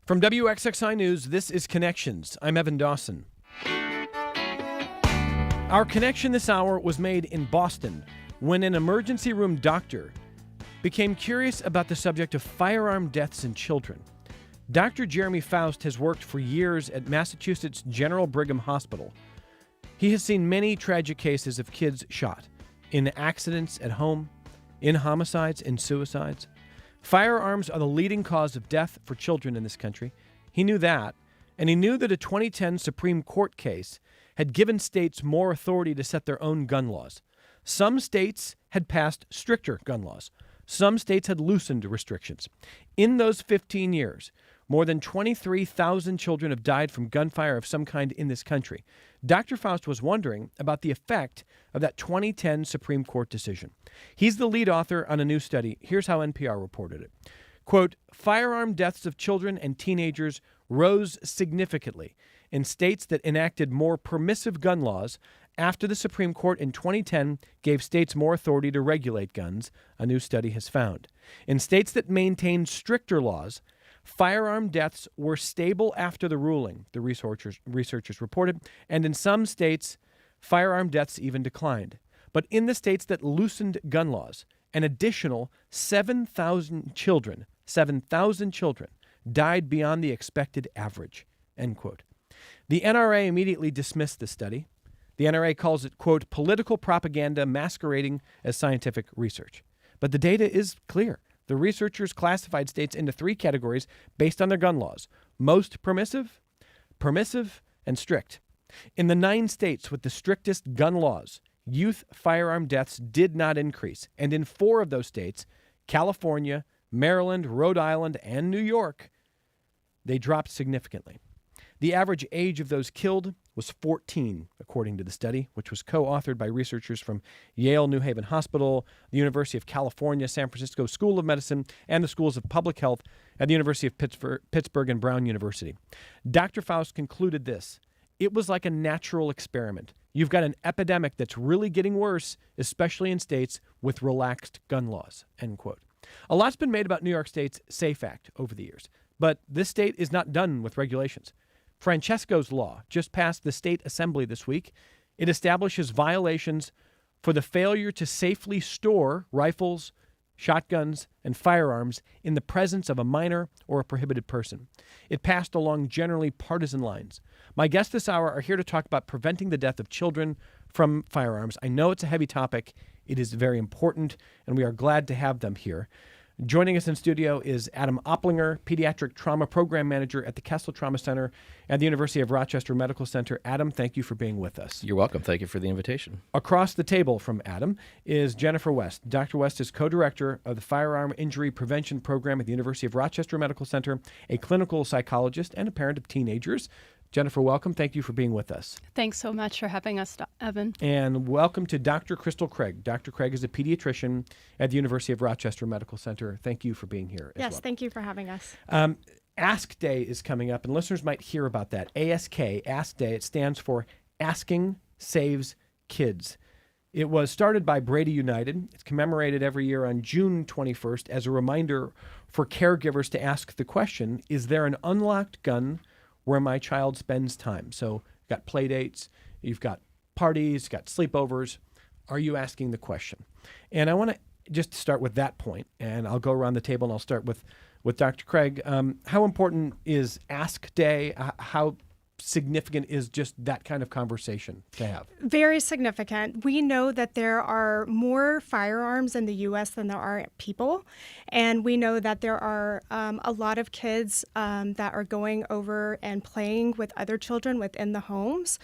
From WXXI News, this is Connections. I'm Evan Dawson. Our connection this hour was made in Boston when an emergency room doctor became curious about the subject of firearm deaths in children. Dr. Jeremy Faust has worked for years at Massachusetts General Brigham Hospital. He has seen many tragic cases of kids shot in accidents at home, in homicides, in suicides. Firearms are the leading cause of death for children in this country. He knew that, and he knew that a 2010 Supreme Court case had given states more authority to set their own gun laws. Some states had passed stricter gun laws. Some states had loosened restrictions. In those 15 years, more than 23,000 children have died from gunfire of some kind in this country. Dr. Faust was wondering about the effect of that 2010 Supreme Court decision. He's the lead author on a new study. Here's how NPR reported it. Quote, firearm deaths of children and teenagers rose significantly in states that enacted more permissive gun laws after the Supreme Court in 2010 gave states more authority to regulate guns, a new study has found. In states that maintained stricter laws, firearm deaths were stable after the ruling, the researchers reported, and in some states, firearm deaths even declined. But in the states that loosened gun laws, an additional 7,000 children died beyond the expected average, end quote. The NRA immediately dismissed the study. The NRA calls it, quote, political propaganda masquerading as scientific research. But the data is clear. The researchers classified states into three categories based on their gun laws: most permissive, and strict. In the 9 states with the strictest gun laws, youth firearm deaths did not increase. And in 4 of those states, California, Maryland, Rhode Island, and New York, they dropped significantly. The average age of those killed was 14, according to the study, which was co-authored by researchers from Yale New Haven Hospital, the University of California, San Francisco School of Medicine, and the Schools of Public Health at the University of Pittsburgh and Brown University. Dr. Faust concluded this: it was like a natural experiment. You've got an epidemic that's really getting worse, especially in states with relaxed gun laws, end quote. A lot's been made about New York State's SAFE Act over the years, but this state is not done with regulations. Francesco's law just passed the state assembly this week. It establishes violations for the failure to safely store rifles, shotguns, and firearms in the presence of a minor or a prohibited person. It passed along generally partisan lines. My guests this hour are here to talk about preventing the death of children from firearms. I know it's a heavy topic. It is very important, and we are glad to have them here. Joining us in studio is Adam Oplinger, Pediatric Trauma Program Manager at the Kessler Trauma Center at the University of Rochester Medical Center. Adam, thank you for being with us. You're welcome. Thank you for the invitation. Across the table from Adam is Jennifer West. Dr. West is co-director of the Firearm Injury Prevention Program at the University of Rochester Medical Center, a clinical psychologist, and a parent of teenagers. Jennifer, welcome. Thank you for being with us. Thanks so much for having us, Evan. And welcome to Dr. Crystal Craig. Dr. Craig is a pediatrician at the University of Rochester Medical Center. Thank you for being here as well. Yes, thank you for having us. Ask Day is coming up, and listeners might hear about that. Ask Day. It stands for Asking Saves Kids. It was started by Brady United. It's commemorated every year on June 21st as a reminder for caregivers to ask the question, is there an unlocked gun where my child spends time? So you've got play dates, you've got parties, you've got sleepovers. Are you asking the question? And I want to just start with that point, and I'll go around the table and I'll start with Dr. Craig. How important is Ask Day? How significant is just that kind of conversation to have? Very significant. We know that there are more firearms in the U.S. than there are people, and we know that there are a lot of kids that are going over and playing with other children within the homes.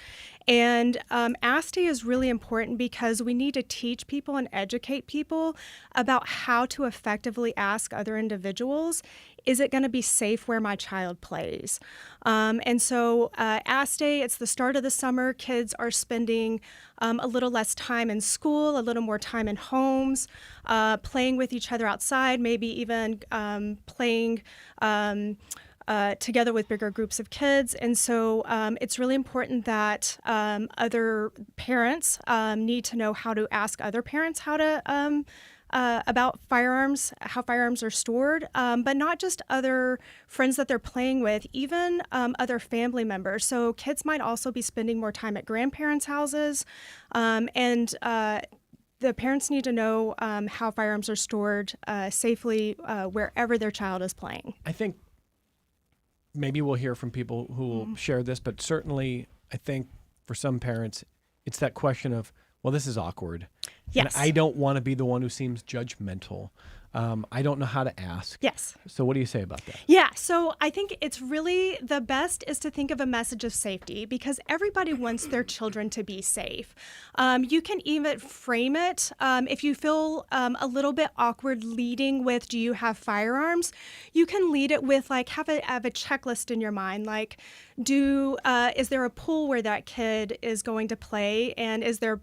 And Ask Day is really important because we need to teach people and educate people about how to effectively ask other individuals, is it going to be safe where my child plays? And so Ask Day, it's the start of the summer. Kids are spending a little less time in school, a little more time in homes, playing with each other outside, maybe even playing together with bigger groups of kids. And so it's really important that other parents need to know how to ask other parents how to about firearms, how firearms are stored, but not just other friends that they're playing with, even other family members. So kids might also be spending more time at grandparents' houses, and the parents need to know how firearms are stored safely wherever their child is playing. I think maybe we'll hear from people who will share this, but certainly I think for some parents, it's that question of, well, this is awkward. Yes. And I don't want to be the one who seems judgmental. I don't know how to ask. Yes. So what do you say about that? Yeah, so I think it's really the best is to think of a message of safety because everybody wants their children to be safe. You can even frame it if you feel a little bit awkward leading with, do you have firearms? You can lead it with like have a checklist in your mind, like is there a pool where that kid is going to play, and is there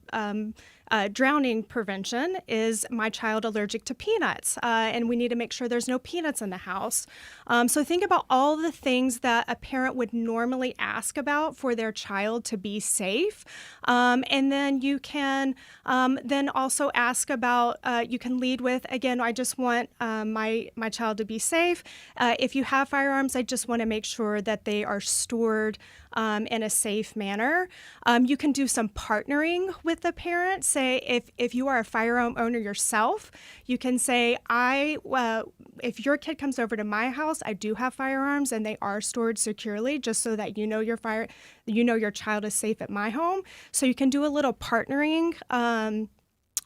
drowning prevention? Is my child allergic to peanuts? And we need to make sure there's no peanuts in the house. So think about all the things that a parent would normally ask about for their child to be safe. And then you can then also ask about, you can lead with, again, I just want my child to be safe. If you have firearms, I just want to make sure that they are stored in a safe manner. You can do some partnering with the parent. Say if you are a firearm owner yourself, you can say, if your kid comes over to my house, I do have firearms and they are stored securely, just so that you know your child is safe at my home. So you can do a little partnering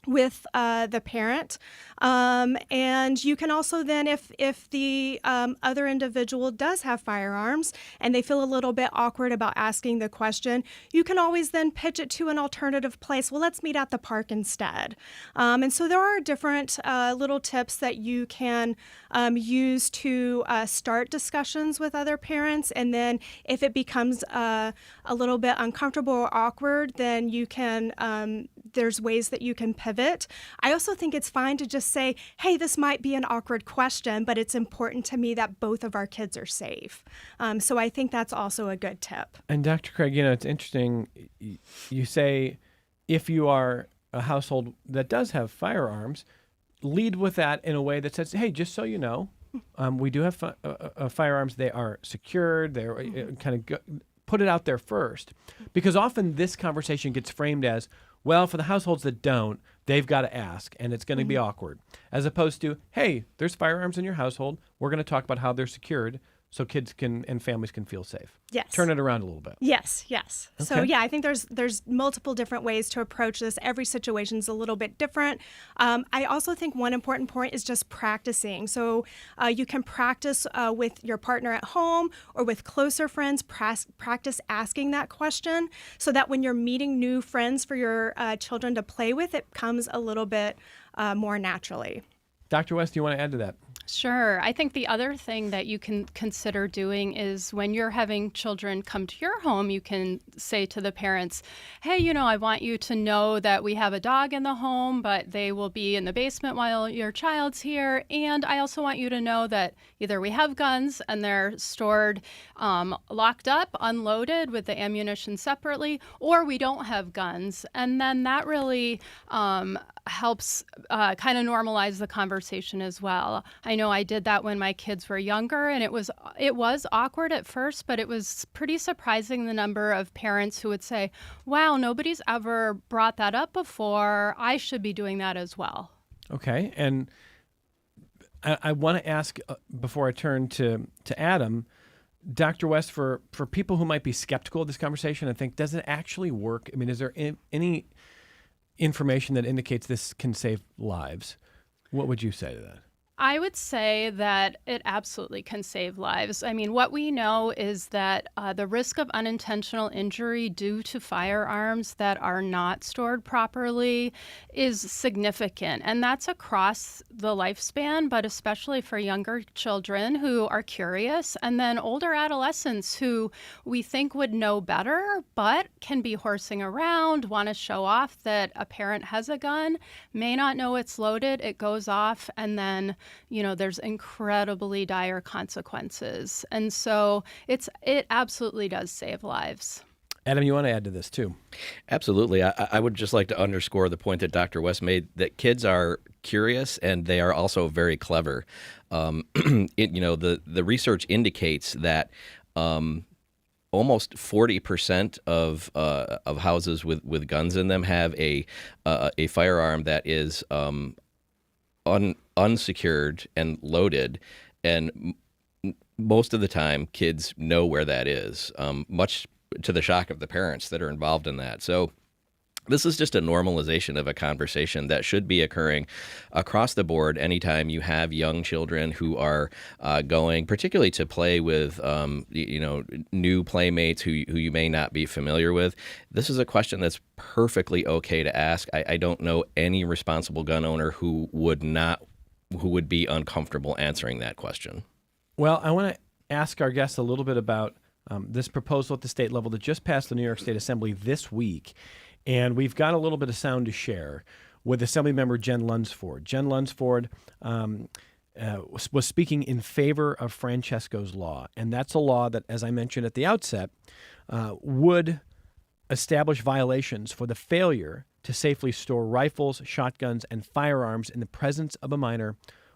with the parent. And you can also then, if the other individual does have firearms and they feel a little bit awkward about asking the question, you can always then pitch it to an alternative place. Well, let's meet at the park instead. And so there are different little tips that you can use to start discussions with other parents. And then if it becomes a little bit uncomfortable or awkward, then you can, there's ways that you can pivot. I also think it's fine to just say, hey, this might be an awkward question, but it's important to me that both of our kids are safe. So I think that's also a good tip. And Dr. Craig, it's interesting. You say if you are a household that does have firearms, lead with that in a way that says, hey, just so you know, we do have firearms. They are secured. They're put it out there first. Because often this conversation gets framed as, well, for the households that don't, they've got to ask, and it's going to be awkward. As opposed to, hey, there's firearms in your household. We're going to talk about how they're secured so kids and families can feel safe. Yes. Turn it around a little bit. Yes. Okay. So yeah, I think there's multiple different ways to approach this. Every situation is a little bit different. I also think one important point is just practicing. So you can practice with your partner at home or with closer friends, practice asking that question so that when you're meeting new friends for your children to play with, it comes a little bit more naturally. Dr. West, do you want to add to that? Sure. I think the other thing that you can consider doing is when you're having children come to your home, you can say to the parents, hey, I want you to know that we have a dog in the home, but they will be in the basement while your child's here. And I also want you to know that either we have guns and they're stored locked up, unloaded with the ammunition separately, or we don't have guns. And then that really helps kind of normalize the conversation as well. I know I did that when my kids were younger, and it was awkward at first, but it was pretty surprising the number of parents who would say, wow, nobody's ever brought that up before. I should be doing that as well. Okay. And I want to ask, before I turn to Adam, Dr. West, for people who might be skeptical of this conversation and think, does it actually work? I mean, is there any information that indicates this can save lives? What would you say to that? I would say that it absolutely can save lives. I mean, what we know is that the risk of unintentional injury due to firearms that are not stored properly is significant. And that's across the lifespan, but especially for younger children who are curious, and then older adolescents who we think would know better, but can be horsing around, want to show off that a parent has a gun, may not know it's loaded, it goes off, and then there's incredibly dire consequences. And so it absolutely does save lives. Adam, you want to add to this too? Absolutely. I would just like to underscore the point that Dr. West made, that kids are curious, and they are also very clever. The research indicates that almost 40% of houses with guns in them have a firearm that is unsecured and loaded, and most of the time kids know where that is, much to the shock of the parents that are involved in that. So this is just a normalization of a conversation that should be occurring across the board anytime you have young children who are going, particularly to play with, new playmates who you may not be familiar with. This is a question that's perfectly okay to ask. I don't know any responsible gun owner who would be uncomfortable answering that question. Well, I want to ask our guests a little bit about this proposal at the state level that just passed the New York State Assembly this week. And we've got a little bit of sound to share with Assemblymember Jen Lunsford. Jen Lunsford was speaking in favor of Francesco's law. And that's a law that, as I mentioned at the outset, would establish violations for the failure to safely store rifles, shotguns, and firearms in the presence of a minor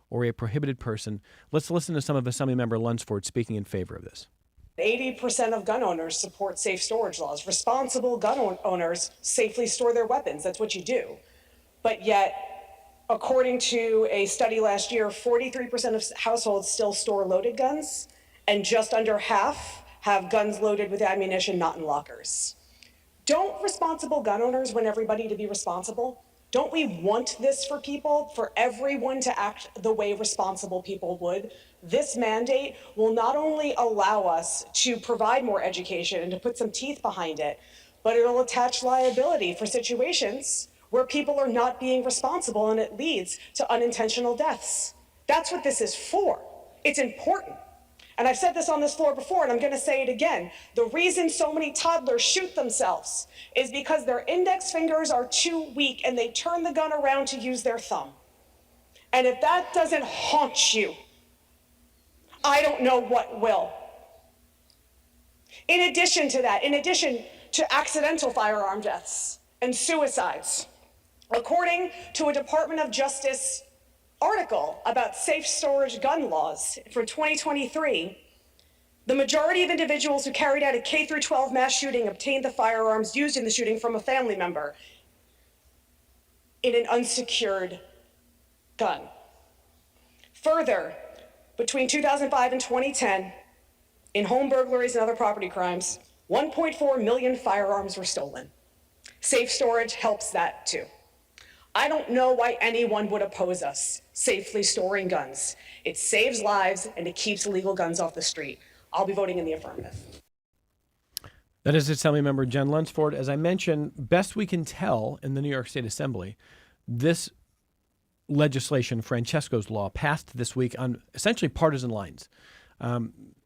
or a prohibited person. Let's listen to some of Assemblymember Lunsford speaking in favor of this. 80% of gun owners support safe storage laws. Responsible gun owners safely store their weapons. That's what you do. But yet, according to a study last year, 43% of households still store loaded guns, and just under half have guns loaded with ammunition not in lockers. Don't responsible gun owners want everybody to be responsible? Don't we want this for people, for everyone to act the way responsible people would? This mandate will not only allow us to provide more education and to put some teeth behind it, but it'll attach liability for situations where people are not being responsible and it leads to unintentional deaths. That's what this is for. It's important. And I've said this on this floor before, and I'm going to say it again. The reason so many toddlers shoot themselves is because their index fingers are too weak and they turn the gun around to use their thumb. And if that doesn't haunt you, I don't know what will. In addition to that, in addition to accidental firearm deaths and suicides, according to a Department of Justice article about safe storage gun laws for 2023, the majority of individuals who carried out a K-12 mass shooting obtained the firearms used in the shooting from a family member in an unsecured gun. Further, between 2005 and 2010, in home burglaries and other property crimes, 1.4 million firearms were stolen. Safe storage helps that too. I don't know why anyone would oppose us safely storing guns. It saves lives and it keeps illegal guns off the street. I'll be voting in the affirmative. That is Assemblymember Jen Lunsford. As I mentioned, best we can tell in the New York State Assembly, this legislation, Francesco's law, passed this week on essentially partisan lines.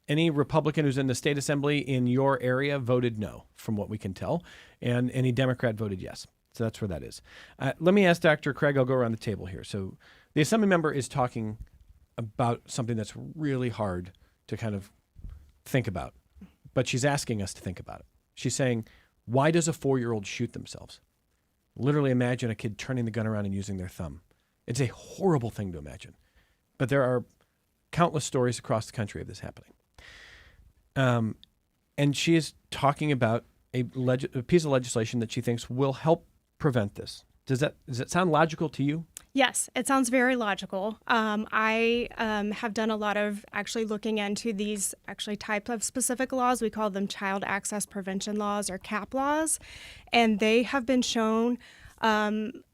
Any Republican who's in the state assembly in your area voted no, from what we can tell, and any Democrat voted yes. So that's where that is. Let me ask Dr. Craig, I'll go around the table here. So the assembly member is talking about something that's really hard to kind of think about, but she's asking us to think about it. She's saying, why does a 4-year-old shoot themselves? Literally imagine a kid turning the gun around and using their thumb. It's a horrible thing to imagine, but there are countless stories across the country of this happening. And she is talking about a piece of legislation that she thinks will help prevent this. Does that sound logical to you? Yes, it sounds very logical. I have done a lot of actually looking into these types of specific laws. We call them child access prevention laws or CAP laws. And they have been shown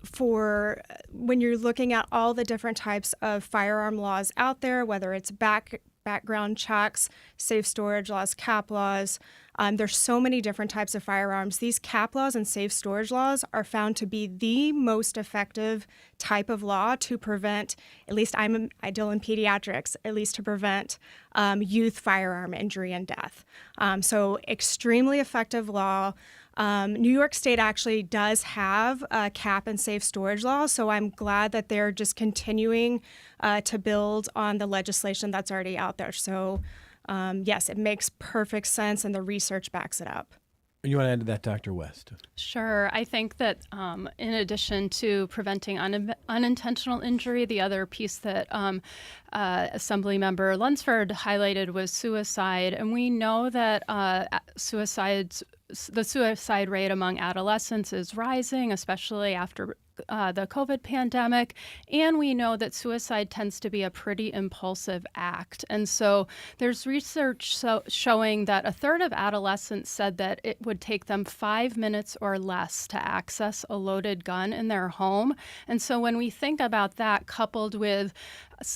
for when you're looking at all the different types of firearm laws out there, whether it's background checks, safe storage laws, CAP laws. There's so many different types of firearms. These CAP laws and safe storage laws are found to be the most effective type of law to prevent, at least I deal in pediatrics, at least to prevent youth firearm injury and death. So extremely effective law. New York State actually does have a CAP and safe storage law, so I'm glad that they're just continuing to build on the legislation that's already out there. So yes, it makes perfect sense, and the research backs it up. You want to add to that, Dr. West? Sure. I think that in addition to preventing unintentional injury, the other piece that Assemblymember Lunsford highlighted was suicide. And we know that the suicide rate among adolescents is rising, especially after the COVID pandemic, and we know that suicide tends to be a pretty impulsive act. And so there's research showing that a third of adolescents said that it would take them 5 minutes or less to access a loaded gun in their home. And so when we think about that, coupled with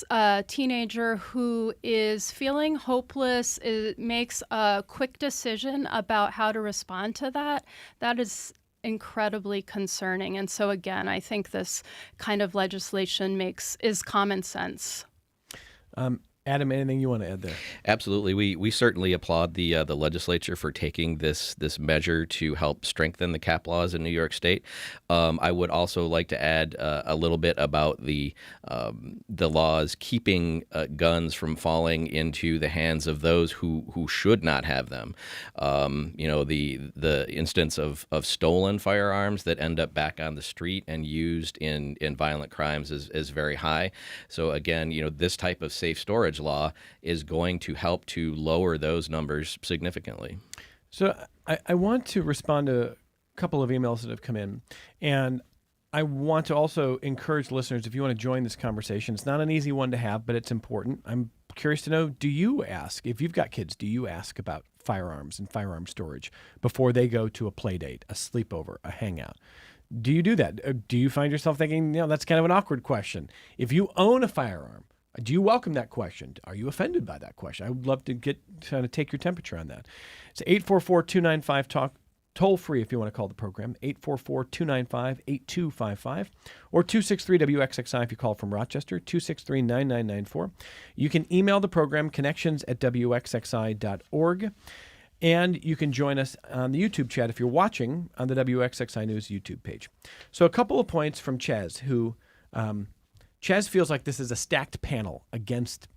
a teenager who is feeling hopeless, makes a quick decision about how to respond to that, that is incredibly concerning. And so again, I think this kind of legislation is common sense. Adam, anything you want to add there? Absolutely. We certainly applaud the legislature for taking this measure to help strengthen the cap laws in New York State. I would also like to add a little bit about the laws keeping guns from falling into the hands of those who should not have them. The instance of stolen firearms that end up back on the street and used in violent crimes is very high. So again, this type of safe storage law is going to help to lower those numbers significantly. So I want to respond to a couple of emails that have come in, and I want to also encourage listeners, if you want to join this conversation, it's not an easy one to have, but it's important. I'm curious to know, do you ask, if you've got kids, do you ask about firearms and firearm storage before they go to a play date, a sleepover, a hangout? Do you do that? Do you find yourself thinking, that's kind of an awkward question? If you own a firearm, do you welcome that question? Are you offended by that question? I would love to kind of take your temperature on that. It's 844-295-TALK, toll free if you want to call the program, 844-295-8255, or 263-WXXI if you call from Rochester, 263-9994. You can email the program, connections@wxxi.org, and you can join us on the YouTube chat if you're watching on the WXXI News YouTube page. So a couple of points from Chaz, who... Chaz feels like this is a stacked panel against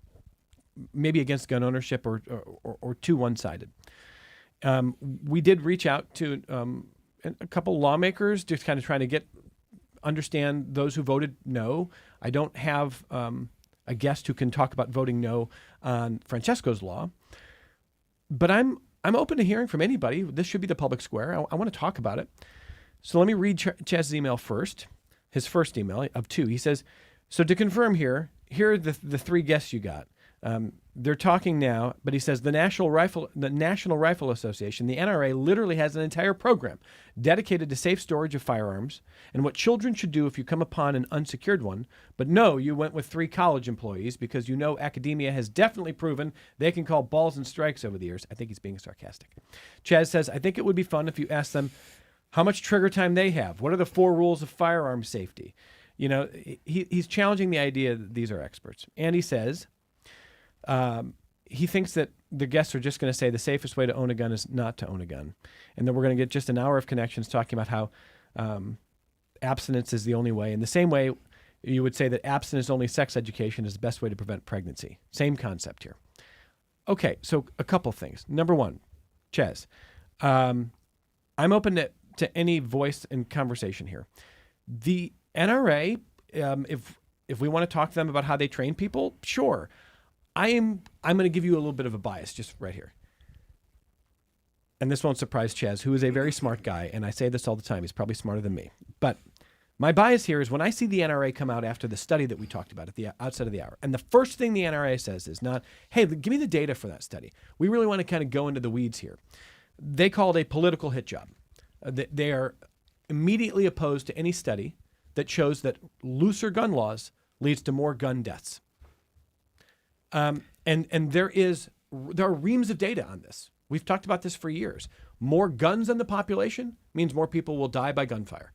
gun ownership or too one-sided. We did reach out to a couple lawmakers, just kind of trying to understand those who voted no. I don't have a guest who can talk about voting no on Francesco's law, but I'm open to hearing from anybody. This should be the public square. I want to talk about it. So let me read Chaz's email first, his first email of two. He says, so to confirm here are the three guests you got. They're talking now, but he says the National Rifle Association, the NRA, literally has an entire program dedicated to safe storage of firearms and what children should do if you come upon an unsecured one. But no, you went with 3 college employees because academia has definitely proven they can call balls and strikes over the years. I think he's being sarcastic. Chaz says, I think it would be fun if you asked them how much trigger time they have. What are the 4 rules of firearm safety? He's challenging the idea that these are experts. And he says he thinks that the guests are just going to say the safest way to own a gun is not to own a gun. And then we're going to get just an hour of connections talking about how abstinence is the only way. In the same way you would say that abstinence-only sex education is the best way to prevent pregnancy. Same concept here. Okay, so a couple things. Number one, Chaz, I'm open to any voice and conversation here. The NRA, if we want to talk to them about how they train people, sure. I'm going to give you a little bit of a bias just right here. And this won't surprise Chaz, who is a very smart guy, and I say this all the time. He's probably smarter than me. But my bias here is when I see the NRA come out after the study that we talked about at the outset of the hour, and the first thing the NRA says is not, hey, give me the data for that study. We really want to kind of go into the weeds here. They call it a political hit job. They are immediately opposed to any study that shows that looser gun laws leads to more gun deaths. And there are reams of data on this. We've talked about this for years. More guns in the population means more people will die by gunfire.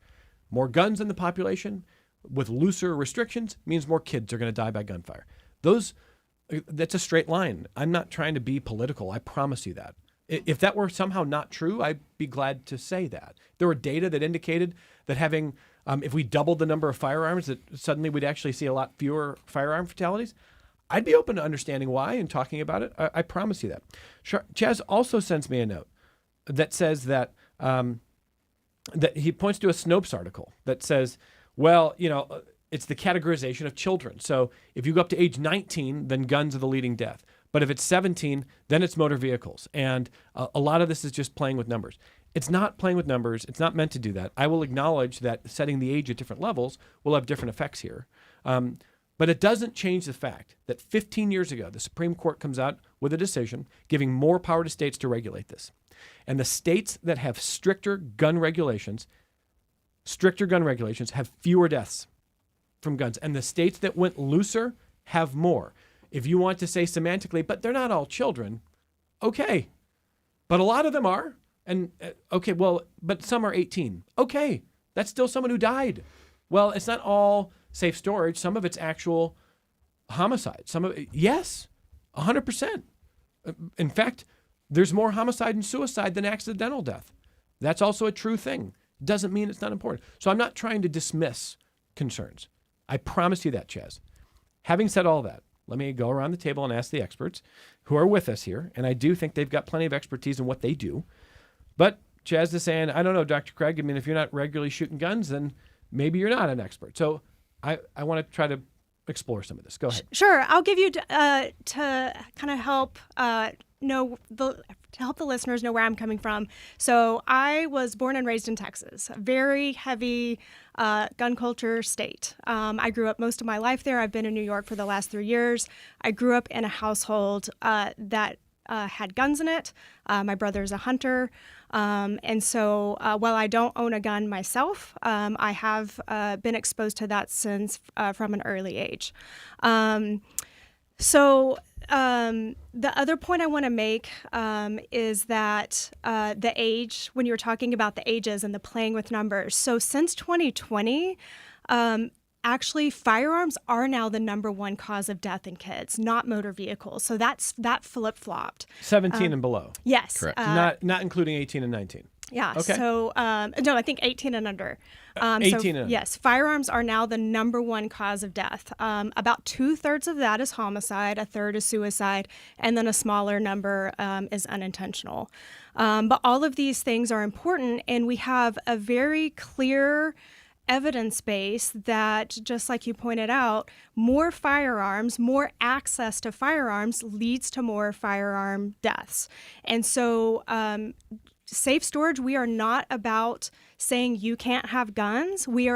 More guns in the population with looser restrictions means more kids are going to die by gunfire. That's a straight line. I'm not trying to be political. I promise you that. If that were somehow not true, I'd be glad to say that. There were data that indicated that having, if we doubled the number of firearms, that suddenly we'd actually see a lot fewer firearm fatalities. I'd be open to understanding why and talking about it. I promise you that. Chaz also sends me a note that says that that he points to a Snopes article that says, well, it's the categorization of children. So if you go up to age 19, then guns are the leading death. But if it's 17, then it's motor vehicles. And a lot of this is just playing with numbers. It's not playing with numbers. It's not meant to do that. I will acknowledge that setting the age at different levels will have different effects here. But it doesn't change the fact that 15 years ago, the Supreme Court comes out with a decision giving more power to states to regulate this. And the states that have stricter gun regulations have fewer deaths from guns. And the states that went looser have more. If you want to say semantically, but they're not all children, okay. But a lot of them are. And okay, well, but some are 18. Okay, that's still someone who died. Well, it's not all safe storage. Some of it's actual homicide. Yes, 100%. In fact, there's more homicide and suicide than accidental death. That's also a true thing. Doesn't mean it's not important. So I'm not trying to dismiss concerns. I promise you that, Chaz. Having said all that, let me go around the table and ask the experts who are with us here. And I do think they've got plenty of expertise in what they do. But Chaz is saying, I don't know, Dr. Craig. I mean, if you're not regularly shooting guns, then maybe you're not an expert. So I want to try to explore some of this. Go ahead. Sure. I'll give you to kind of help help the listeners know where I'm coming from. So I was born and raised in Texas, a very heavy gun culture state. I grew up most of my life there. I've been in New York for the last 3 years. I grew up in a household that had guns in it. My brother's a hunter. And so while I don't own a gun myself, I have been exposed to that since from an early age. The other point I want to make is that the age, when you're talking about the ages and the playing with numbers. So since 2020, actually, firearms are now the number one cause of death in kids, not motor vehicles. So that flip-flopped. 17 and below. Yes. Correct. Not including 18 and 19. Yeah. Okay. So, no, I think 18 and under. 18 and under. Yes, firearms are now the number one cause of death. About 2/3 of that is homicide, a third is suicide, and then a smaller number is unintentional. But all of these things are important, and we have a very clear evidence base that, just like you pointed out, more firearms, more access to firearms leads to more firearm deaths. And so safe storage, we are not about saying you can't have guns. We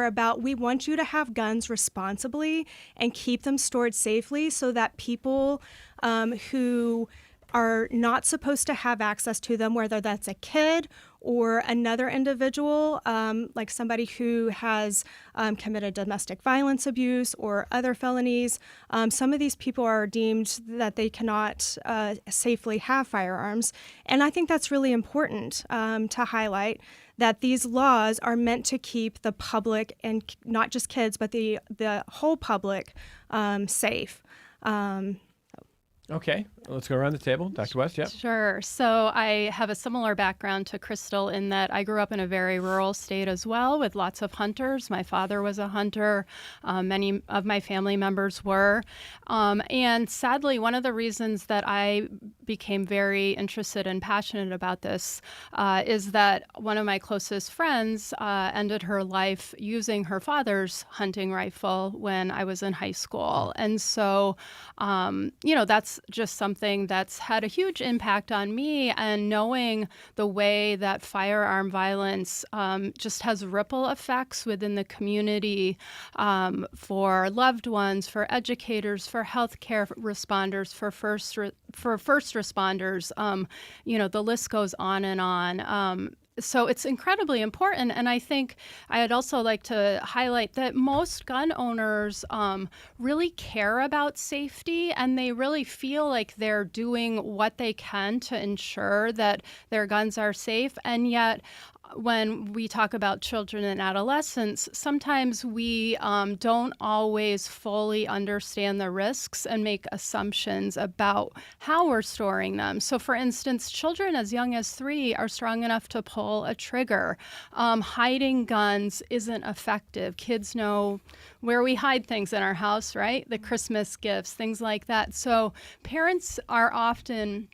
want you to have guns responsibly and keep them stored safely so that people who are not supposed to have access to them, whether that's a kid or another individual, like somebody who has committed domestic violence abuse or other felonies. Some of these people are deemed that they cannot safely have firearms. And I think that's really important to highlight, that these laws are meant to keep the public, and not just kids, but the whole public safe. Okay, let's go around the table. Dr. West, yeah. Sure. So I have a similar background to Crystal in that I grew up in a very rural state as well, with lots of hunters. My father was a hunter. Many of my family members were. And sadly, one of the reasons that I became very interested and passionate about this is that one of my closest friends ended her life using her father's hunting rifle when I was in high school. And so, that's just something that's had a huge impact on me, and knowing the way that firearm violence just has ripple effects within the community for loved ones, for educators, for healthcare responders, for first responders. The list goes on and on. So it's incredibly important. And I think I'd also like to highlight that most gun owners really care about safety, and they really feel like they're doing what they can to ensure that their guns are safe. And yet, when we talk about children and adolescents, sometimes we don't always fully understand the risks and make assumptions about how we're storing them. So, for instance, children as young as 3 are strong enough to pull a trigger. Hiding guns isn't effective. Kids know where we hide things in our house, right? The Christmas gifts, things like that. So parents are often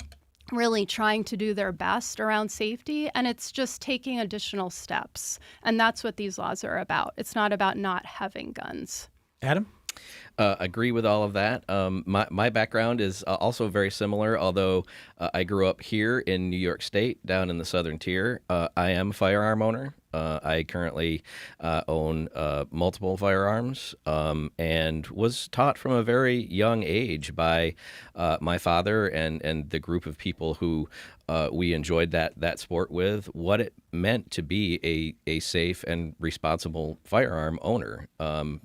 really trying to do their best around safety, and it's just taking additional steps. And that's what these laws are about. It's not about not having guns. Adam? Agree with all of that. My background is also very similar, although I grew up here in New York State, down in the southern tier. I am a firearm owner. I currently own multiple firearms and was taught from a very young age by my father and the group of people who we enjoyed that sport with, what it meant to be a safe and responsible firearm owner.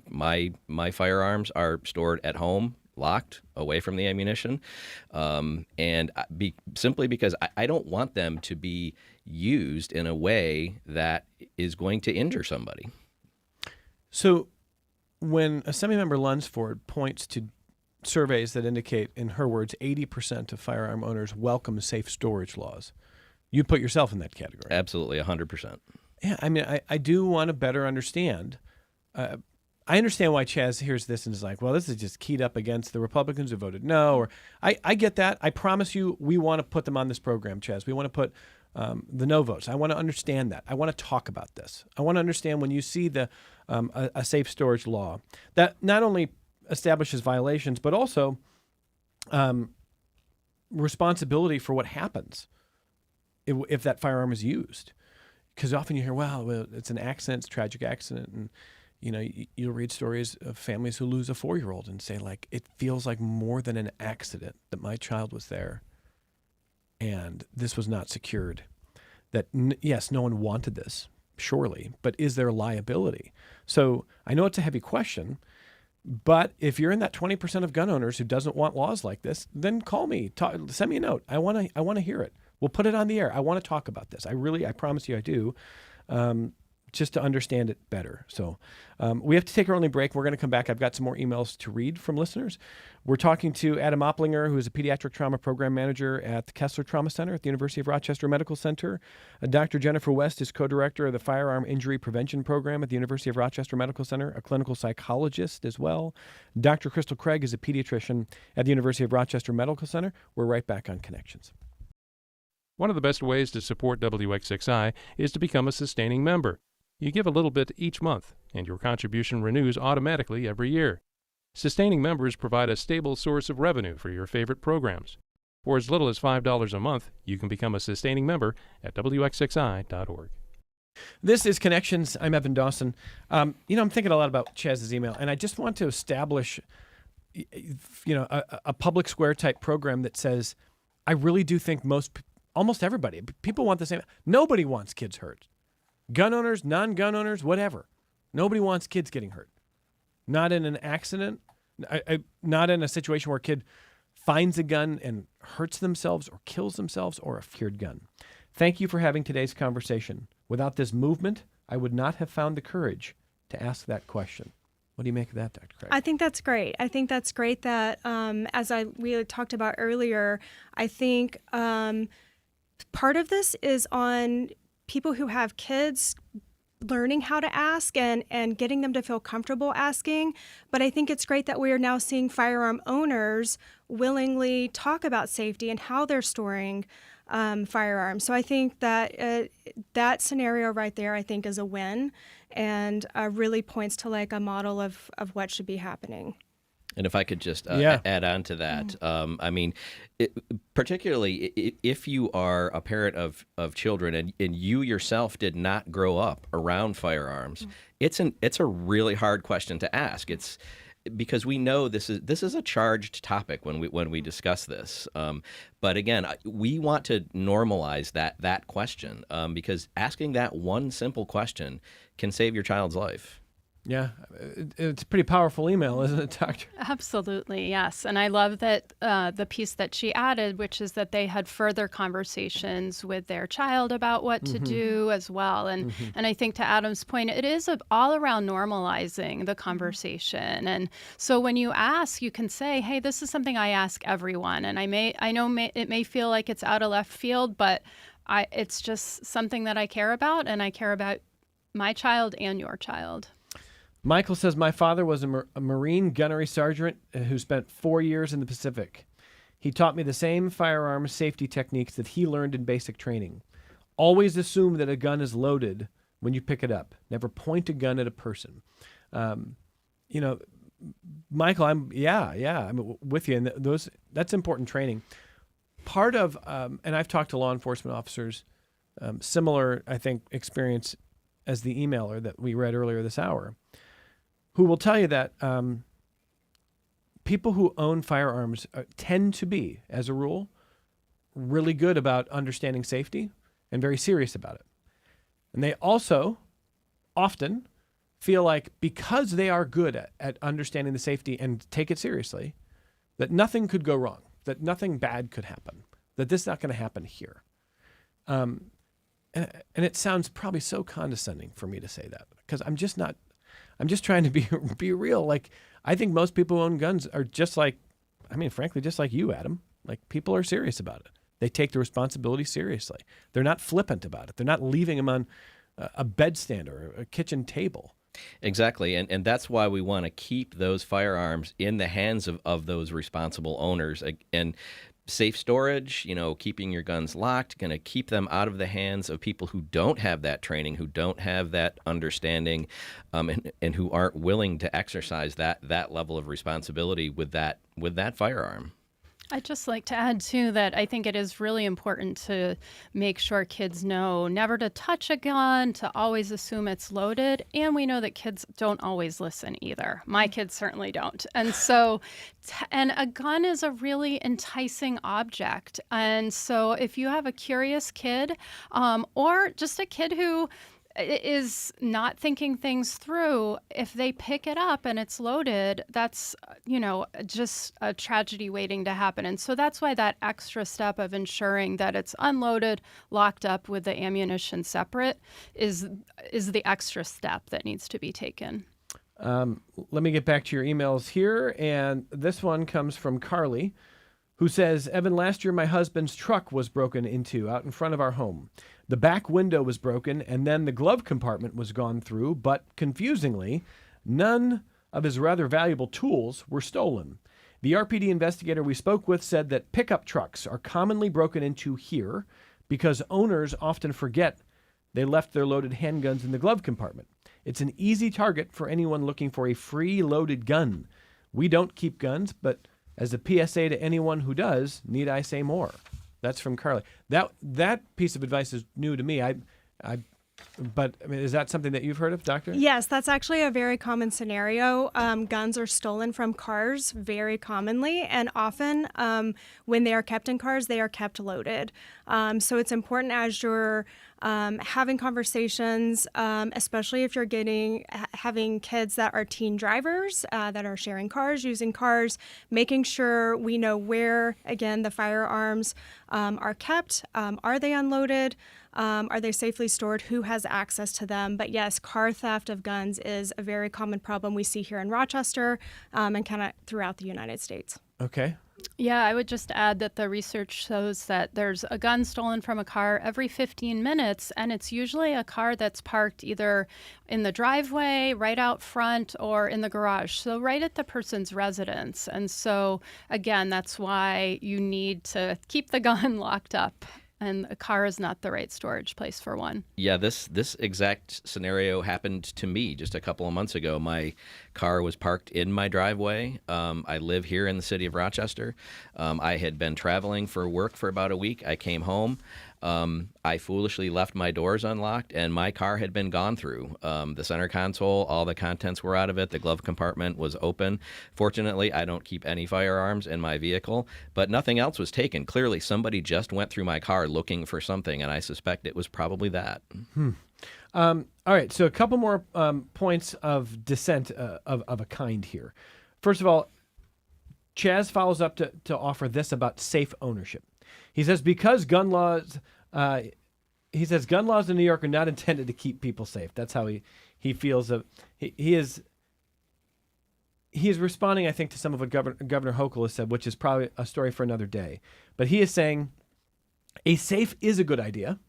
My firearms are stored at home, locked, away from the ammunition, and simply because I don't want them to be used in a way that is going to injure somebody. So when Assemblymember Lunsford points to surveys that indicate, in her words, 80% of firearm owners welcome safe storage laws, you put yourself in that category. Absolutely, 100%. Yeah, I mean, I do want to better understand. I understand why Chaz hears this and is like, well, this is just keyed up against the Republicans who voted no. Or I get that. I promise you, we want to put them on this program, Chaz. We want to put the no votes. I want to understand that. I want to talk about this. I want to understand when you see a safe storage law that not only establishes violations, but also responsibility for what happens if that firearm is used. Because often you hear, well, it's an accident, it's a tragic accident, and you'll read stories of families who lose a 4-year-old and say, like, it feels like more than an accident that my child was there and this was not secured. That, yes, no one wanted this, surely, but is there liability? So I know it's a heavy question, but if you're in that 20% of gun owners who doesn't want laws like this, then call me, send me a note. I want to hear it. We'll put it on the air. I want to talk about this. I promise you I do. Just to understand it better. So we have to take our only break. We're going to come back. I've got some more emails to read from listeners. We're talking to Adam Oplinger, who is a pediatric trauma program manager at the Kessler Trauma Center at the University of Rochester Medical Center. Dr. Jennifer West is co-director of the Firearm Injury Prevention Program at the University of Rochester Medical Center, a clinical psychologist as well. Dr. Crystal Craig is a pediatrician at the University of Rochester Medical Center. We're right back on Connections. One of the best ways to support WXXI is to become a sustaining member. You give a little bit each month, and your contribution renews automatically every year. Sustaining members provide a stable source of revenue for your favorite programs. For as little as $5 a month, you can become a sustaining member at WXXI.org. This is Connections. I'm Evan Dawson. I'm thinking a lot about Chaz's email, and I just want to establish, a public square type program that says, I really do think almost everybody, people want the same. Nobody wants kids hurt. Gun owners, non-gun owners, whatever. Nobody wants kids getting hurt. Not in an accident, not in a situation where a kid finds a gun and hurts themselves or kills themselves, or a feared gun. Thank you for having today's conversation. Without this movement, I would not have found the courage to ask that question. What do you make of that, Dr. Craig? I think that's great. I think that's great that, we had talked about earlier, I think part of this is on people who have kids learning how to ask and getting them to feel comfortable asking. But I think it's great that we are now seeing firearm owners willingly talk about safety and how they're storing firearms. So I think that that scenario right there, I think, is a win and really points to like a model of what should be happening. And if I could just add on to that, particularly if you are a parent of children and you yourself did not grow up around firearms, it's a really hard question to ask. It's because we know this is a charged topic when we discuss this. But again, we want to normalize that question because asking that one simple question can save your child's life. Yeah, it's a pretty powerful email, isn't it, Doctor? Absolutely, yes. And I love that the piece that she added, which is that they had further conversations with their child about what to do as well. And I think to Adam's point, it is all around normalizing the conversation. And so when you ask, you can say, hey, this is something I ask everyone. And I know it may feel like it's out of left field, but it's just something that I care about, and I care about my child and your child. Michael says, my father was a Marine gunnery sergeant who spent 4 years in the Pacific. He taught me the same firearm safety techniques that he learned in basic training. Always assume that a gun is loaded when you pick it up. Never point a gun at a person. Michael, I'm with you. And that's important training. Part of, and I've talked to law enforcement officers, similar, I think, experience as the emailer that we read earlier this hour, who will tell you that people who own firearms tend to be, as a rule, really good about understanding safety and very serious about it. And they also often feel like because they are good at understanding the safety and take it seriously, that nothing could go wrong, that nothing bad could happen, that this is not going to happen here. And it sounds probably so condescending for me to say that, because I'm just trying to be real. Like, I think most people who own guns are just like you, Adam. Like, people are serious about it. They take the responsibility seriously. They're not flippant about it. They're not leaving them on a bedstand or a kitchen table. Exactly, and that's why we want to keep those firearms in the hands of those responsible owners. And safe storage, keeping your guns locked, going to keep them out of the hands of people who don't have that training, who don't have that understanding, and who aren't willing to exercise that level of responsibility with that firearm. I'd just like to add, too, that I think it is really important to make sure kids know never to touch a gun, to always assume it's loaded. And we know that kids don't always listen either. My kids certainly don't. And so, and a gun is a really enticing object. And so if you have a curious kid or just a kid who is not thinking things through, if they pick it up and it's loaded, that's, just a tragedy waiting to happen. And so that's why that extra step of ensuring that it's unloaded, locked up with the ammunition separate is the extra step that needs to be taken. Let me get back to your emails here. And this one comes from Carly, who says, Evan, last year my husband's truck was broken into out in front of our home. The back window was broken, and then the glove compartment was gone through, but confusingly, none of his rather valuable tools were stolen. The RPD investigator we spoke with said that pickup trucks are commonly broken into here because owners often forget they left their loaded handguns in the glove compartment. It's an easy target for anyone looking for a free loaded gun. We don't keep guns, but as a PSA to anyone who does, need I say more? That's from Carly. That piece of advice is new to me. But is that something that you've heard of, Doctor? Yes, that's actually a very common scenario. Guns are stolen from cars very commonly, and often when they are kept in cars, they are kept loaded. So it's important as you're having conversations, especially if you're having kids that are teen drivers that are sharing cars, using cars, making sure we know where, again, the firearms are kept. Are they unloaded? Are they safely stored? Who has access to them? But yes, car theft of guns is a very common problem we see here in Rochester and kind of throughout the United States. Okay. Yeah, I would just add that the research shows that there's a gun stolen from a car every 15 minutes, and it's usually a car that's parked either in the driveway, right out front, or in the garage, so right at the person's residence. And so, again, that's why you need to keep the gun locked up. And a car is not the right storage place for one. Yeah, this exact scenario happened to me just a couple of months ago. My car was parked in my driveway. I live here in the city of Rochester. I had been traveling for work for about a week. I came home. I foolishly left my doors unlocked, and my car had been gone through. The center console, all the contents were out of it. The glove compartment was open. Fortunately, I don't keep any firearms in my vehicle, but nothing else was taken. Clearly, somebody just went through my car looking for something, and I suspect it was probably that. All right, so a couple more points of dissent of a kind here. First of all, Chaz follows up to offer this about safe ownership. He says because gun laws in New York are not intended to keep people safe. That's how he feels. He is responding, I think, to some of what Governor Hochul has said, which is probably a story for another day. But he is saying a safe is a good idea.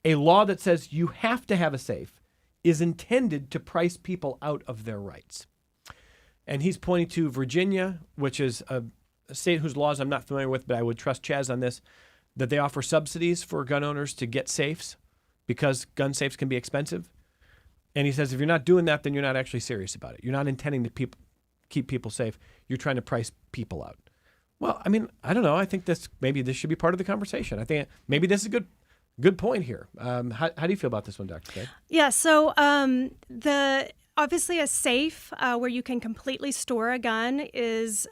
A law that says you have to have a safe is intended to price people out of their rights. And he's pointing to Virginia, which is state whose laws I'm not familiar with, but I would trust Chaz on this, that they offer subsidies for gun owners to get safes because gun safes can be expensive. And he says if you're not doing that, then you're not actually serious about it. You're not intending to keep people safe. You're trying to price people out. Well, I mean, I don't know. I think maybe this should be part of the conversation. I think maybe this is a good point here. How do you feel about this one, Dr. Kay? Yeah, so obviously a safe where you can completely store a gun is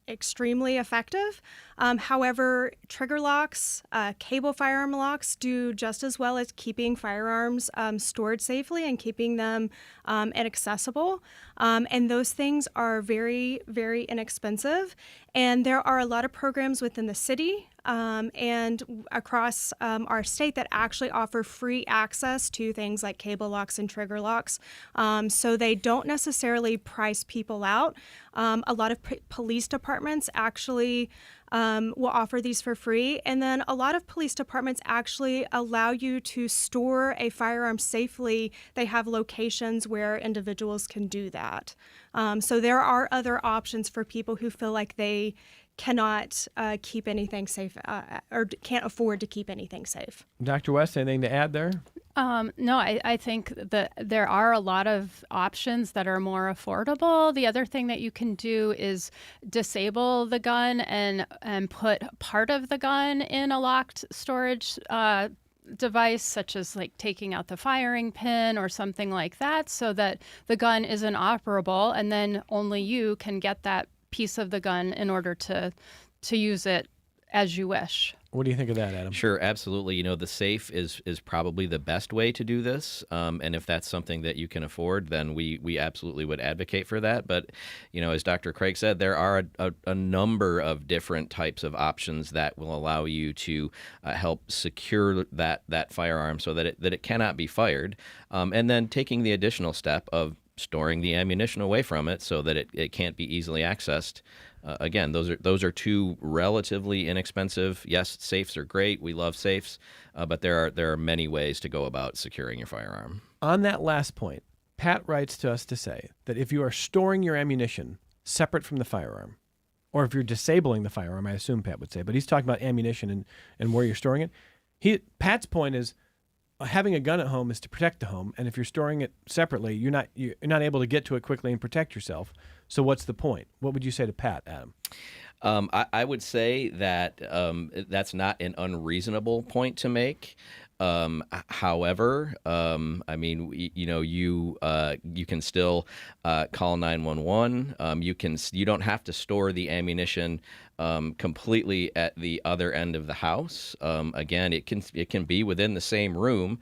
extremely effective. However, trigger locks, cable firearm locks do just as well as keeping firearms stored safely and keeping them inaccessible. And those things are very, very inexpensive. And there are a lot of programs within the city and across our state that actually offer free access to things like cable locks and trigger locks. So they don't necessarily price people out. A lot of police departments actually will offer these for free. And then a lot of police departments actually allow you to store a firearm safely. They have locations where individuals can do that. So there are other options for people who feel like they cannot keep anything safe or can't afford to keep anything safe. Dr. West, anything to add there? No, I think that there are a lot of options that are more affordable. The other thing that you can do is disable the gun and put part of the gun in a locked storage device, such as like taking out the firing pin or something like that, so that the gun isn't operable, and then only you can get that piece of the gun in order to use it as you wish. What do you think of that, Adam? Sure, absolutely. You know, the safe is probably the best way to do this. And if that's something that you can afford, then we absolutely would advocate for that. But, you know, as Dr. Craig said, there are a number of different types of options that will allow you to help secure that firearm so that it cannot be fired. And then taking the additional step of storing the ammunition away from it so that it can't be easily accessed. Again, those are two relatively inexpensive. Yes, safes are great. We love safes, but there are many ways to go about securing your firearm. On that last point, Pat writes to us to say that if you are storing your ammunition separate from the firearm, or if you're disabling the firearm, I assume Pat would say, but he's talking about ammunition and where you're storing it. Pat's point is having a gun at home is to protect the home, and if you're storing it separately, you're not able to get to it quickly and protect yourself. So what's the point? What would you say to Pat, Adam? I would say that that's not an unreasonable point to make. However, I mean, you can still call 911. You don't have to store the ammunition completely at the other end of the house. Again, it can be within the same room,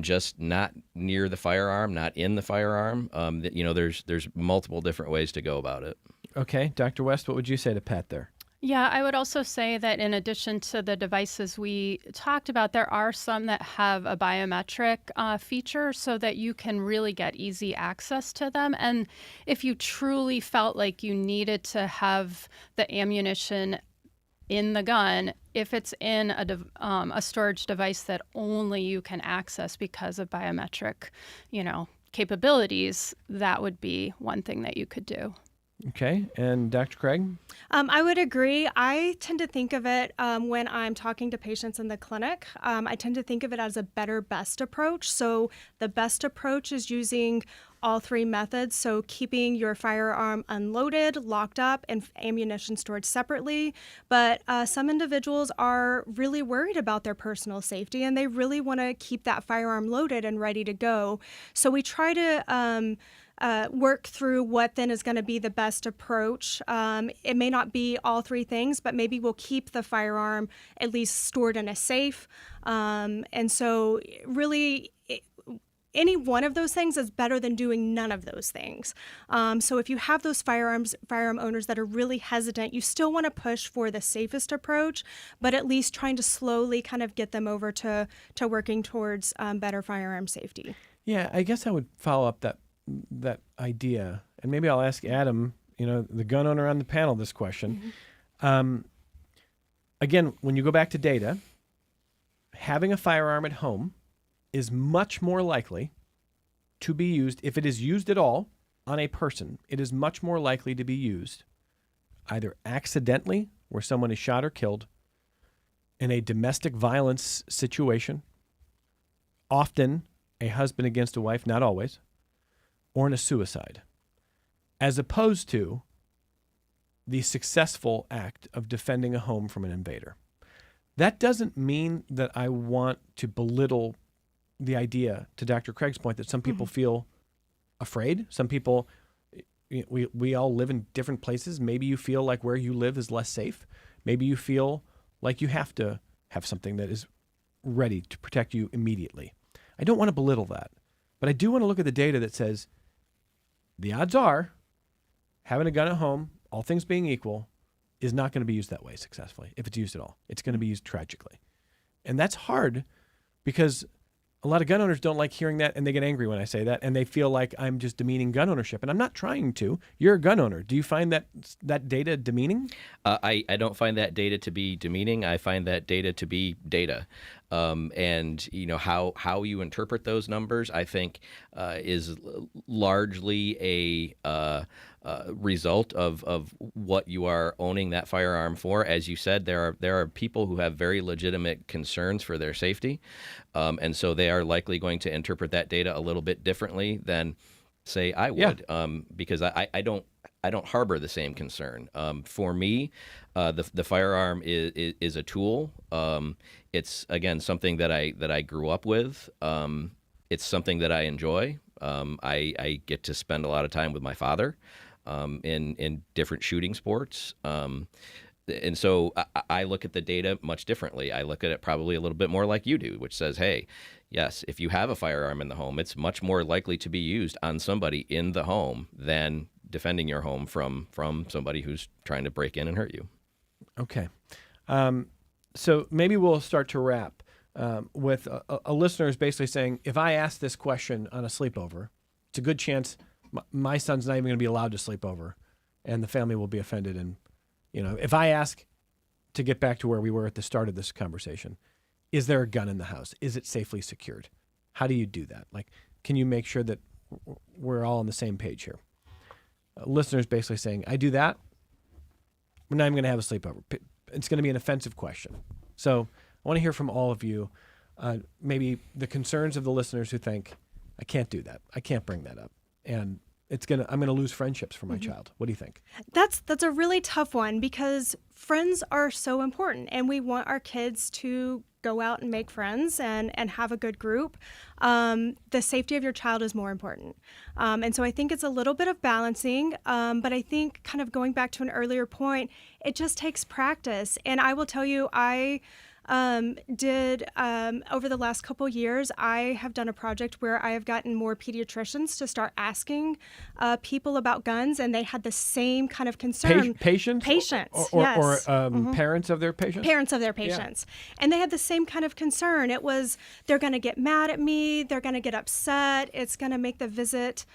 just not near the firearm, not in the firearm. There's multiple different ways to go about it. Okay, Dr. West, what would you say to Pat there? Yeah, I would also say that in addition to the devices we talked about, there are some that have a biometric feature so that you can really get easy access to them. And if you truly felt like you needed to have the ammunition in the gun, if it's in a storage device that only you can access because of biometric, capabilities, that would be one thing that you could do. Okay, and Dr. Craig? I would agree. I tend to think of it when I'm talking to patients in the clinic. I tend to think of it as a better, best approach. So the best approach is using all three methods. So keeping your firearm unloaded, locked up, and ammunition stored separately. But some individuals are really worried about their personal safety, and they really want to keep that firearm loaded and ready to go. So we try to work through what then is going to be the best approach. It may not be all three things, but maybe we'll keep the firearm at least stored in a safe. And so really, any one of those things is better than doing none of those things. So if you have those firearm owners that are really hesitant, you still want to push for the safest approach, but at least trying to slowly kind of get them over to working towards better firearm safety. Yeah, I guess I would follow up that idea, and maybe I'll ask Adam, the gun owner on the panel, this question. Mm-hmm. Again, when you go back to data, having a firearm at home is much more likely to be used, if it is used at all on a person, it is much more likely to be used either accidentally, where someone is shot or killed, in a domestic violence situation, often a husband against a wife, not always, or in a suicide, as opposed to the successful act of defending a home from an invader. That doesn't mean that I want to belittle the idea, to Dr. Craig's point, that some people feel afraid. Some people, we all live in different places. Maybe you feel like where you live is less safe. Maybe you feel like you have to have something that is ready to protect you immediately. I don't want to belittle that, but I do want to look at the data that says the odds are having a gun at home, all things being equal, is not going to be used that way successfully, if it's used at all. It's going to be used tragically. And that's hard because a lot of gun owners don't like hearing that, and they get angry when I say that, and they feel like I'm just demeaning gun ownership. And I'm not trying to. You're a gun owner. Do you find that data demeaning? I don't find that data to be demeaning. I find that data to be data. And how you interpret those numbers, I think, is largely a result of what you are owning that firearm for. As you said, there are people who have very legitimate concerns for their safety, and so they are likely going to interpret that data a little bit differently than, say, I would, because I don't harbor the same concern. For me, the firearm is a tool. It's, again, something that I grew up with. It's something that I enjoy. I get to spend a lot of time with my father in different shooting sports. And so I look at the data much differently. I look at it probably a little bit more like you do, which says, hey, yes, if you have a firearm in the home, it's much more likely to be used on somebody in the home than defending your home from somebody who's trying to break in and hurt you. Okay. So maybe we'll start to wrap with a listener is basically saying, if I ask this question on a sleepover, it's a good chance my son's not even going to be allowed to sleep over, and the family will be offended. And, if I ask, to get back to where we were at the start of this conversation, is there a gun in the house? Is it safely secured? How do you do that? Like, can you make sure that we're all on the same page here? Listeners basically saying, I do that, we're not even going to have a sleepover. It's going to be an offensive question. So I want to hear from all of you, maybe the concerns of the listeners who think, I can't do that. I can't bring that up. And I'm going to lose friendships for my child. What do you think? That's a really tough one because friends are so important, and we want our kids to go out and make friends and have a good group. The safety of your child is more important. And so I think it's a little bit of balancing, but I think kind of going back to an earlier point, it just takes practice. And I will tell you, I did over the last couple years, I have done a project where I have gotten more pediatricians to start asking people about guns, and they had the same kind of concern. Patients? Patients, yes. Or parents of their patients? Parents of their patients. Yeah. And they had the same kind of concern. It was, they're going to get mad at me, they're going to get upset, it's going to make the visit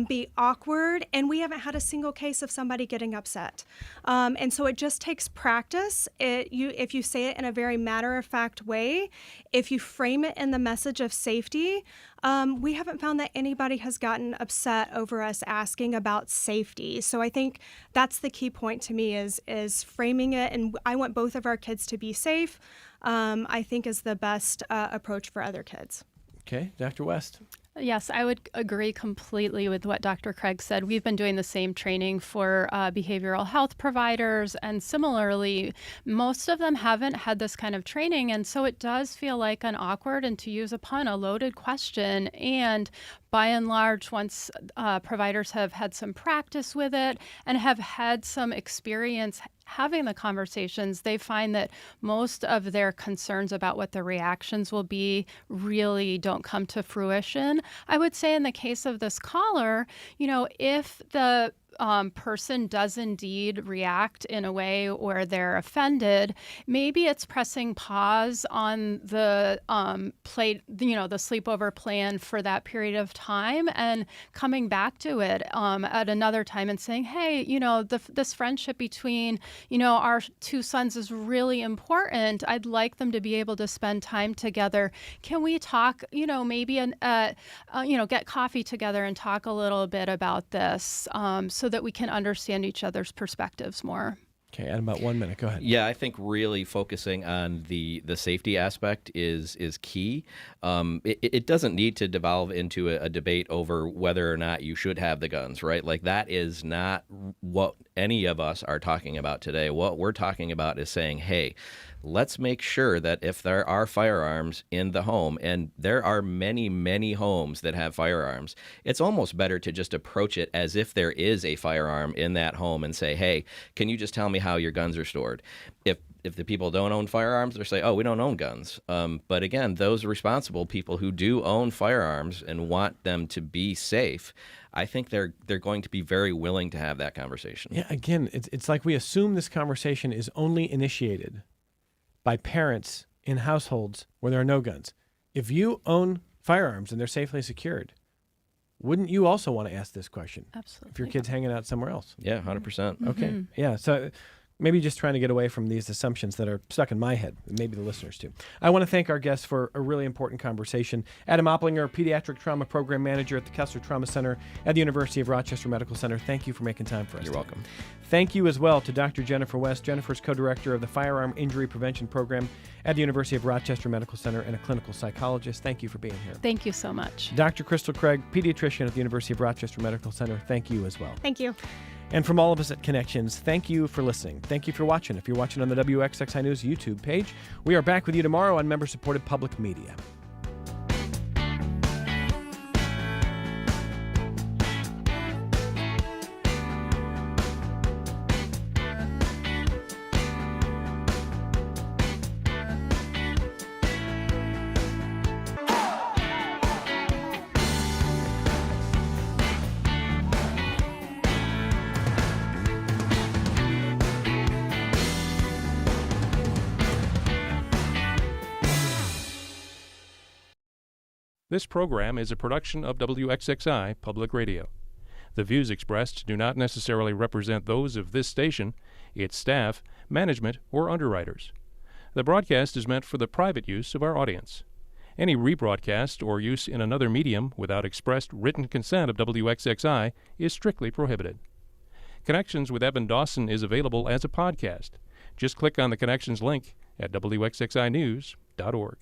be awkward, and we haven't had a single case of somebody getting upset. And so it just takes practice. If you say it in a very matter-of-fact way, if you frame it in the message of safety, we haven't found that anybody has gotten upset over us asking about safety. So I think that's the key point to me is framing it, and I want both of our kids to be safe, I think is the best approach for other kids. Okay, Dr. West. Yes, I would agree completely with what Dr. Craig said. We've been doing the same training for behavioral health providers, and similarly, most of them haven't had this kind of training, and so it does feel like an awkward, and to use a pun, a loaded question. And by and large, once providers have had some practice with it and have had some experience having the conversations, they find that most of their concerns about what the reactions will be really don't come to fruition. I would say in the case of this caller, if the person does indeed react in a way where they're offended, maybe it's pressing pause on the the sleepover plan for that period of time and coming back to it at another time and saying, hey, this friendship between, our two sons is really important. I'd like them to be able to spend time together. Can we talk, maybe, get coffee together and talk a little bit about this so so that we can understand each other's perspectives more. Okay, and about 1 minute. Go ahead. Yeah, I think really focusing on the safety aspect is key. It doesn't need to devolve into a debate over whether or not you should have the guns, right? Like, that is not what any of us are talking about today. What we're talking about is saying, hey, let's make sure that if there are firearms in the home, and there are many, many homes that have firearms, it's almost better to just approach it as if there is a firearm in that home and say, hey, can you just tell me how your guns are stored? If the people don't own firearms, they'll say, oh, we don't own guns. But again, those responsible people who do own firearms and want them to be safe, I think they're going to be very willing to have that conversation. Yeah, again, it's like we assume this conversation is only initiated by parents in households where there are no guns. If you own firearms and they're safely secured, wouldn't you also want to ask this question? Absolutely. If your kid's hanging out somewhere else? Yeah, 100%. Okay. Yeah. So maybe just trying to get away from these assumptions that are stuck in my head, and maybe the listeners too. I want to thank our guests for a really important conversation. Adam Oplinger, Pediatric Trauma Program Manager at the Kessler Trauma Center at the University of Rochester Medical Center. Thank you for making time for us. You're welcome. Thank you as well to Dr. Jennifer West. Jennifer's co-director of the Firearm Injury Prevention Program at the University of Rochester Medical Center and a clinical psychologist. Thank you for being here. Thank you so much. Dr. Crystal Craig, pediatrician at the University of Rochester Medical Center. Thank you as well. Thank you. And from all of us at Connections, thank you for listening. Thank you for watching. If you're watching on the WXXI News YouTube page, we are back with you tomorrow on member-supported public media. This program is a production of WXXI Public Radio. The views expressed do not necessarily represent those of this station, its staff, management, or underwriters. The broadcast is meant for the private use of our audience. Any rebroadcast or use in another medium without expressed written consent of WXXI is strictly prohibited. Connections with Evan Dawson is available as a podcast. Just click on the Connections link at WXXInews.org.